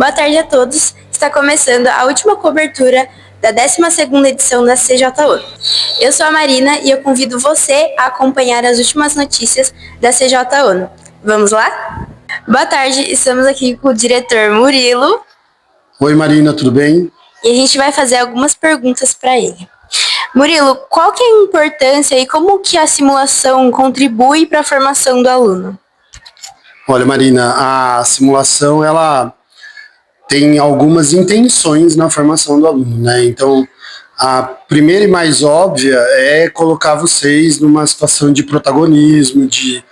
Boa tarde a todos. Está começando a última cobertura da 12ª edição da CJONU. Eu sou a Marina e eu convido você a acompanhar as últimas notícias da CJONU. Vamos lá? Boa tarde, estamos aqui com o diretor Murilo. Oi Marina, tudo bem? E a gente vai fazer algumas perguntas para ele. Murilo, qual que é a importância e como que a simulação contribui para a formação do aluno? Olha Marina, a simulação ela tem algumas intenções na formação do aluno, né? Então, a primeira e mais óbvia é colocar vocês numa situação de protagonismo, de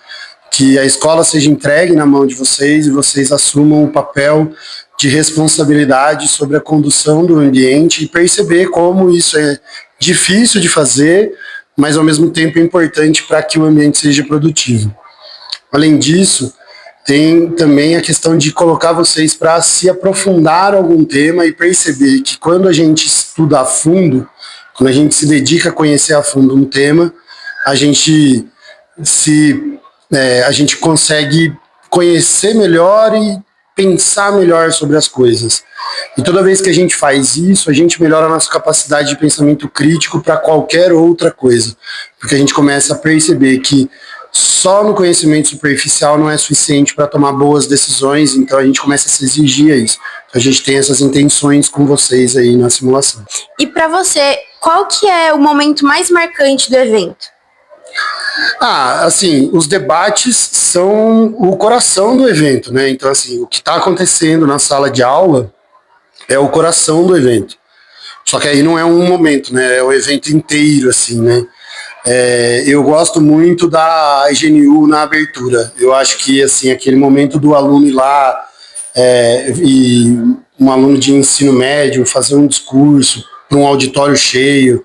que a escola seja entregue na mão de vocês e vocês assumam o papel de responsabilidade sobre a condução do ambiente e perceber como isso é difícil de fazer, mas ao mesmo tempo é importante para que o ambiente seja produtivo. Além disso, tem também a questão de colocar vocês para se aprofundar algum tema e perceber que quando a gente estuda a fundo, quando a gente se dedica a conhecer a fundo um tema, a gente consegue conhecer melhor e pensar melhor sobre as coisas. E toda vez que a gente faz isso, a gente melhora a nossa capacidade de pensamento crítico para qualquer outra coisa, porque a gente começa a perceber que só no conhecimento superficial não é suficiente para tomar boas decisões, então a gente começa a se exigir isso. Então a gente tem essas intenções com vocês aí na simulação. E para você, qual que é o momento mais marcante do evento? Assim, os debates são o coração do evento, né? Então, assim, o que está acontecendo na sala de aula é o coração do evento. Só que aí não é um momento, né? É o evento inteiro, assim, né? Eu gosto muito da IGNU na abertura. Eu acho que, assim, aquele momento do aluno ir lá e um aluno de ensino médio fazer um discurso para um auditório cheio,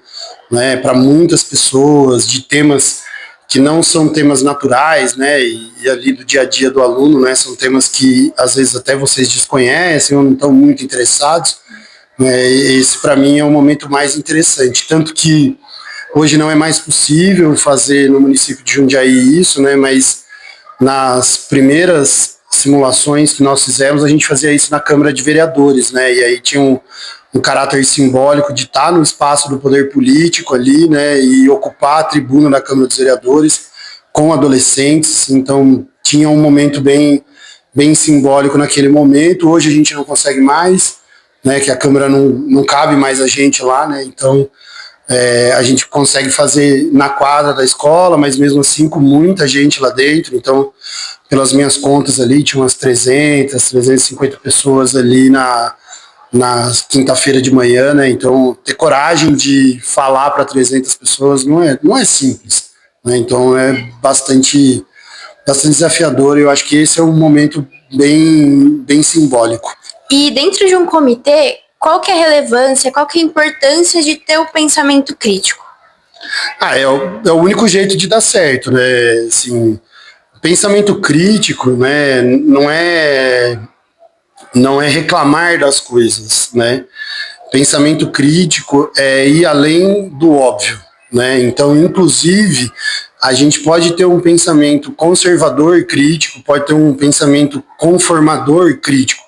né? Para muitas pessoas, de temas que não são temas naturais, né, e ali do dia a dia do aluno, né, são temas que às vezes até vocês desconhecem ou não estão muito interessados, né, esse para mim é o momento mais interessante, tanto que hoje não é mais possível fazer no município de Jundiaí isso, né, mas nas primeiras simulações que nós fizemos, a gente fazia isso na Câmara de Vereadores, né, e aí tinha um caráter simbólico de estar no espaço do poder político ali, né, e ocupar a tribuna da Câmara dos Vereadores com adolescentes, então tinha um momento bem simbólico naquele momento. Hoje a gente não consegue mais, né, que a Câmara não cabe mais a gente lá, né, então a gente consegue fazer na quadra da escola, mas mesmo assim com muita gente lá dentro, então pelas minhas contas ali tinha umas 350 pessoas ali na quinta-feira de manhã, né? Então, ter coragem de falar para 300 pessoas não é simples, né? Então, é bastante desafiador. Eu acho que esse é um momento bem simbólico. E dentro de um comitê, qual que é a relevância, qual que é a importância de ter o pensamento crítico? É o único jeito de dar certo, né? Assim, pensamento crítico, né? Não é reclamar das coisas, né? Pensamento crítico é ir além do óbvio, né? Então, inclusive, a gente pode ter um pensamento conservador crítico, pode ter um pensamento conformador crítico,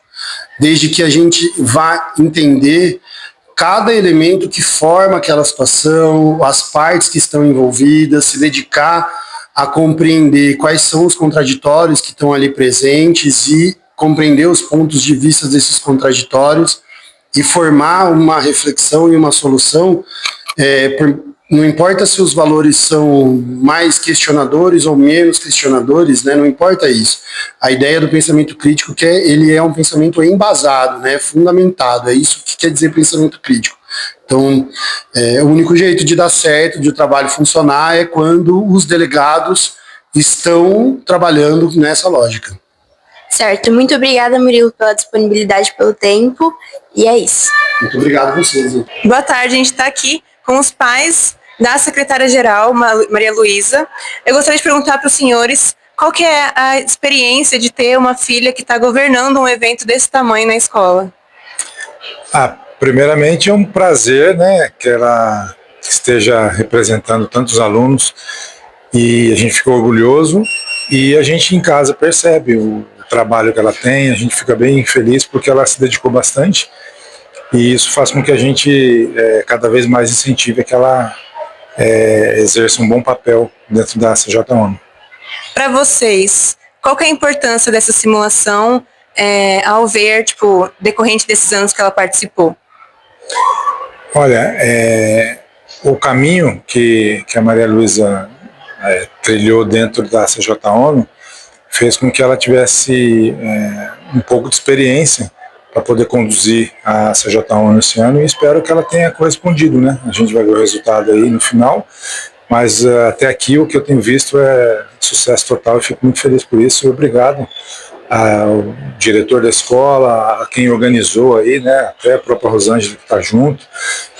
desde que a gente vá entender cada elemento que forma aquela situação, as partes que estão envolvidas, se dedicar a compreender quais são os contraditórios que estão ali presentes e compreender os pontos de vista desses contraditórios e formar uma reflexão e uma solução, não importa se os valores são mais questionadores ou menos questionadores, né, não importa isso. A ideia do pensamento crítico é que ele é um pensamento embasado, né, fundamentado, é isso que quer dizer pensamento crítico. Então, o único jeito de dar certo, de o trabalho funcionar, é quando os delegados estão trabalhando nessa lógica. Certo, muito obrigada, Murilo, pela disponibilidade, pelo tempo, e é isso. Muito obrigado a vocês. Boa tarde, a gente está aqui com os pais da secretária-geral, Maria Luísa. Eu gostaria de perguntar para os senhores qual que é a experiência de ter uma filha que está governando um evento desse tamanho na escola. Primeiramente é um prazer, né, que ela esteja representando tantos alunos e a gente ficou orgulhoso e a gente em casa percebe o trabalho que ela tem, a gente fica bem feliz porque ela se dedicou bastante e isso faz com que a gente cada vez mais incentive que ela exerça um bom papel dentro da CJ-ONU. Para vocês, qual que é a importância dessa simulação ao ver, tipo, decorrente desses anos que ela participou? Olha, o caminho que a Maria Luísa trilhou dentro da CJ-ONU fez com que ela tivesse um pouco de experiência para poder conduzir a CJ-ONU esse ano e espero que ela tenha correspondido, né? A gente vai ver o resultado aí no final, mas até aqui o que eu tenho visto é sucesso total e fico muito feliz por isso e obrigado ao diretor da escola, a quem organizou aí, né? Até a própria Rosângela que está junto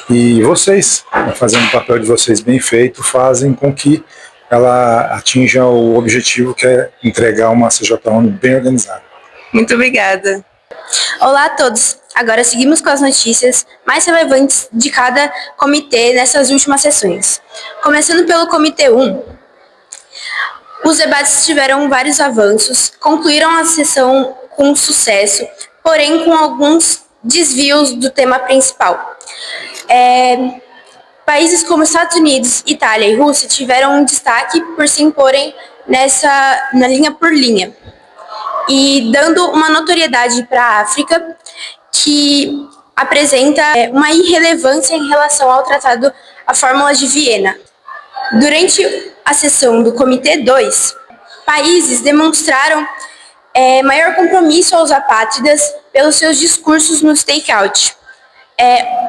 e vocês, fazendo o papel de vocês bem feito, fazem com que ela atinja o objetivo que é entregar uma CJ-ONU bem organizada. Muito obrigada. Olá a todos! Agora seguimos com as notícias mais relevantes de cada comitê nessas últimas sessões. Começando pelo Comitê 1, os debates tiveram vários avanços, concluíram a sessão com sucesso, porém com alguns desvios do tema principal. Países como Estados Unidos, Itália e Rússia tiveram um destaque por se imporem na linha por linha, e dando uma notoriedade para a África, que apresenta uma irrelevância em relação ao Tratado, a Fórmula de Viena. Durante a sessão do Comitê 2, países demonstraram maior compromisso aos apátridas pelos seus discursos no stakeout.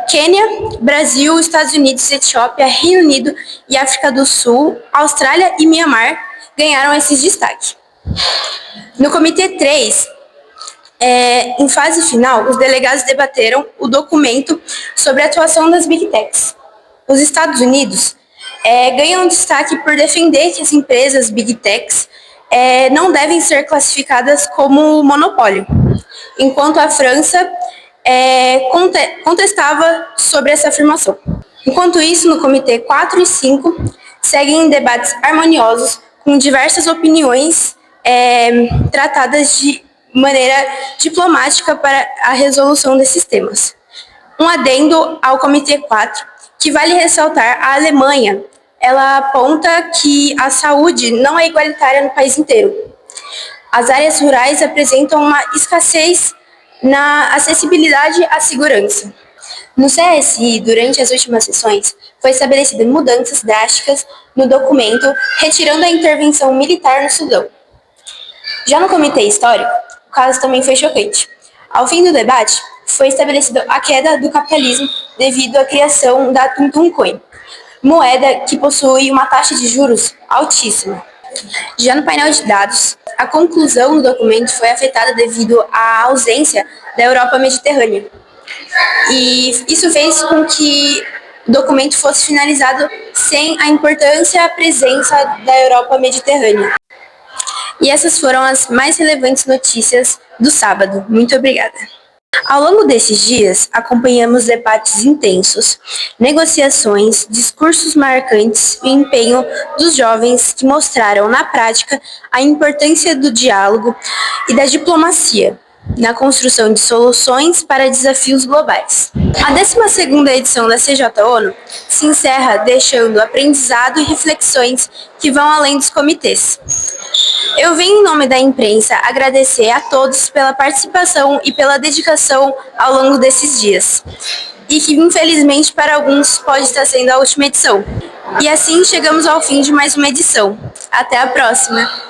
Quênia, Brasil, Estados Unidos, Etiópia, Reino Unido e África do Sul, Austrália e Mianmar ganharam esses destaques. No Comitê 3, em fase final, os delegados debateram o documento sobre a atuação das Big Techs. Os Estados Unidos ganham destaque por defender que as empresas Big Techs não devem ser classificadas como monopólio, enquanto a França contestava sobre essa afirmação. Enquanto isso, no Comitê 4 e 5, seguem debates harmoniosos com diversas opiniões tratadas de maneira diplomática para a resolução desses temas. Um adendo ao Comitê 4, que vale ressaltar, a Alemanha, ela aponta que a saúde não é igualitária no país inteiro. As áreas rurais apresentam uma escassez na acessibilidade à segurança. No CSI, durante as últimas sessões, foi estabelecida mudanças drásticas no documento, retirando a intervenção militar no Sudão. Já no Comitê Histórico, o caso também foi chocante. Ao fim do debate, foi estabelecida a queda do capitalismo devido à criação da Tum Coin, moeda que possui uma taxa de juros altíssima. Já no painel de dados, a conclusão do documento foi afetada devido à ausência da Europa Mediterrânea. E isso fez com que o documento fosse finalizado sem a importância e a presença da Europa Mediterrânea. E essas foram as mais relevantes notícias do sábado. Muito obrigada. Ao longo desses dias, acompanhamos debates intensos, negociações, discursos marcantes e o empenho dos jovens que mostraram na prática a importância do diálogo e da diplomacia na construção de soluções para desafios globais. A 12ª edição da CJ-ONU se encerra deixando aprendizado e reflexões que vão além dos comitês. Eu venho em nome da imprensa agradecer a todos pela participação e pela dedicação ao longo desses dias. E que, infelizmente, para alguns pode estar sendo a última edição. E assim chegamos ao fim de mais uma edição. Até a próxima!